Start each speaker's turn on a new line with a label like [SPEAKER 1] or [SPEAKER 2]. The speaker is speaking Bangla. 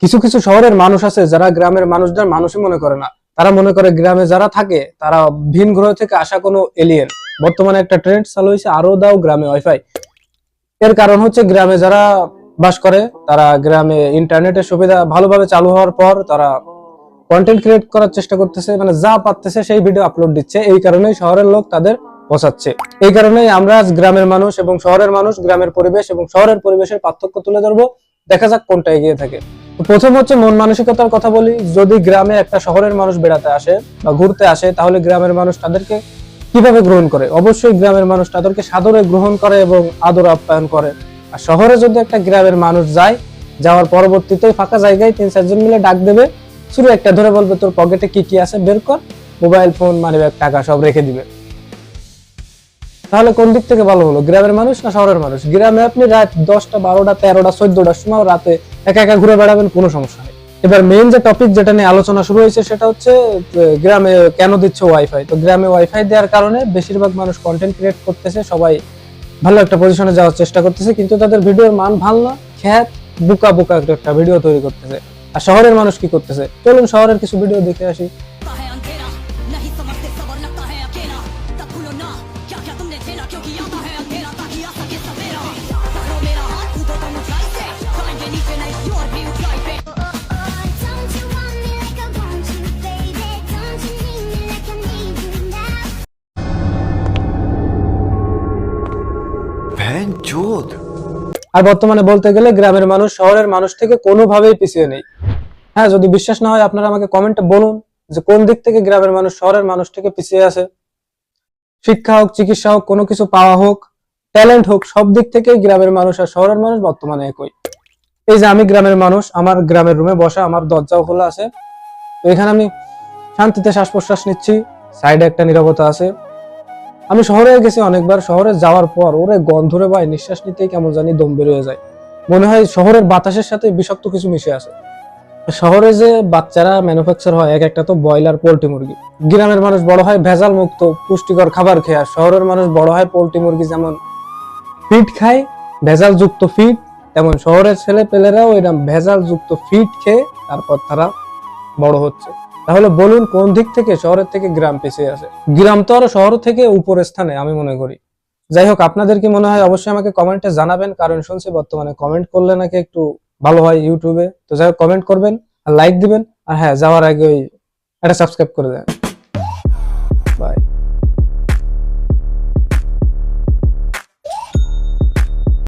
[SPEAKER 1] কিছু কিছু শহরের মানুষ আছে যারা গ্রামের মানুষদের মানুষই মনে করে না। তারা মনে করে গ্রামে যারা থাকে তারা ভিন গ্রহ থেকে আসা কোনো এলিয়েন। বর্তমানে একটা ট্রেন্ড চালু হয়েছে, আরো দাও গ্রামে ওয়াইফাই। এর কারণ হচ্ছে গ্রামে যারা বাস করে তারা গ্রামে ইন্টারনেটের সুবিধা ভালোভাবে চালু হওয়ার পর তারা কন্টেন্ট ক্রিয়েট করার চেষ্টা করতেছে, মানে যা পারতেছে সেই ভিডিও আপলোড দিচ্ছে। এই কারণেই শহরের লোক তাদের পছাচ্ছে। এই কারণেই আমরা আজ গ্রামের মানুষ এবং শহরের মানুষ, গ্রামের পরিবেশ এবং শহরের পরিবেশের পার্থক্য তুলে ধরবো। দেখা যাক কোনটা এগিয়ে থাকে। প্রথম হচ্ছে মন মানসিকতার কথা বলি। যদি গ্রামে একটা শহরের মানুষ বেড়াতে আসে বা ঘুরতে আসে, তাহলে গ্রামের মানুষ তাদেরকে কিভাবে গ্রহণ করে? অবশ্যই গ্রামের মানুষ তাদেরকে সাদরে গ্রহণ করে এবং আদর আপ্যায়ন করে। আর শহরে যদি একটা গ্রামের মানুষ যায়, যাওয়ার পরবর্তীতে ফাঁকা জায়গায় 3-4 জন মিলে ডাক দেবে, শুরু একটা ধরে বলবে তোর পকেটে কি কি আছে বের কর, মোবাইল ফোন মানিব্যাগ টাকা সব রেখে দিবে। তাহলে কোন দিক থেকে ভালো হলো, গ্রামের মানুষ না শহরের মানুষ? গ্রামে আপনি রাত 10টা 12টা 13টা 14টার সময় রাতে একা একা ঘুরে বেড়াবেন, কোনো সমস্যা নেই। এবার মেইন যে টপিক যেটা নিয়ে আলোচনা শুরু হয়েছে সেটা হচ্ছে গ্রামে কেন দিচ্ছে ওয়াইফাই। তো গ্রামে ওয়াইফাই দেওয়ার কারণে বেশিরভাগ মানুষ কন্টেন্ট ক্রিয়েট করতেছে, সবাই ভালো একটা পজিশনে যাওয়ার চেষ্টা করতেছে, কিন্তু তাদের ভিডিওর মান ভালো না, খ্যাত বুকা বুকা একটা ভিডিও তৈরি করতেছে। আর শহরের মানুষ কি করতেছে, চলুন শহরের কিছু ভিডিও দেখে আসি। আর বর্তমানে বলতে গেলে গ্রামের মানুষ শহরের মানুষ থেকে কোনোভাবেই পিছিয়ে নেই। হ্যাঁ, যদি বিশ্বাস না হয় আপনারা আমাকে কমেন্টে বলুন যে কোন দিক থেকে গ্রামের মানুষ শহরের মানুষ থেকে পিছিয়ে আছে। শিক্ষা হোক, চিকিৎসা হোক, কোনো কিছু পাওয়া হোক, ট্যালেন্ট হোক, সব দিক থেকেই গ্রামের মানুষ আর শহরের মানুষ বর্তমানে একই। এই যে আমি গ্রামের মানুষ, আমার গ্রামের রুমে বসা, আমার দরজাও খোলা আছে, তো এখানে আমি শান্তিতে শ্বাস প্রশ্বাস নিচ্ছি, সাইডে একটা নীরবতা আছে। আমি শহরে গেছি অনেকবার, শহরে যাওয়ার পর ওরে গন্ধরে ভাই নিঃশ্বাস নিতেই কেমন জানি দম বের হয়ে যায়, মনে হয় শহরের বাতাসের সাথে বিষাক্ত কিছু মিশে আছে। শহরে যে বাচ্চারা ম্যানুফ্যাকচার হয় এক একটা তো ব্রয়লার পোল্ট্রি মুরগি। গ্রামের মানুষ বড় হয় ভেজাল মুক্ত পুষ্টিকর খাবার খেয়ে, আর শহরের মানুষ বড় হয় পোল্ট্রি মুরগি যেমন ফিড খায়, ভেজাল যুক্ত ফিড, তেমন শহরের ছেলে পেলেরাও এরকম ভেজাল যুক্ত ফিড খেয়ে তারপর তারা বড় হচ্ছে। তাহলে বলুন কোন দিক থেকে শহরের থেকে গ্রাম পিছিয়ে আছে? গ্রাম তো আরো শহর থেকে উপরের স্থানে আমি মনে করি। যাই হোক, আপনাদের কি মনে হয় অবশ্যই আমাকে কমেন্টে জানাবেন, কারণ শুনছি বর্তমানে কমেন্ট করলে নাকি একটু ভালো হয় ইউটিউবে। তো যাই হোক, কমেন্ট করবেন আর লাইক দিবেন, আর হ্যাঁ, যাওয়ার আগে একটা সাবস্ক্রাইব করে দেন।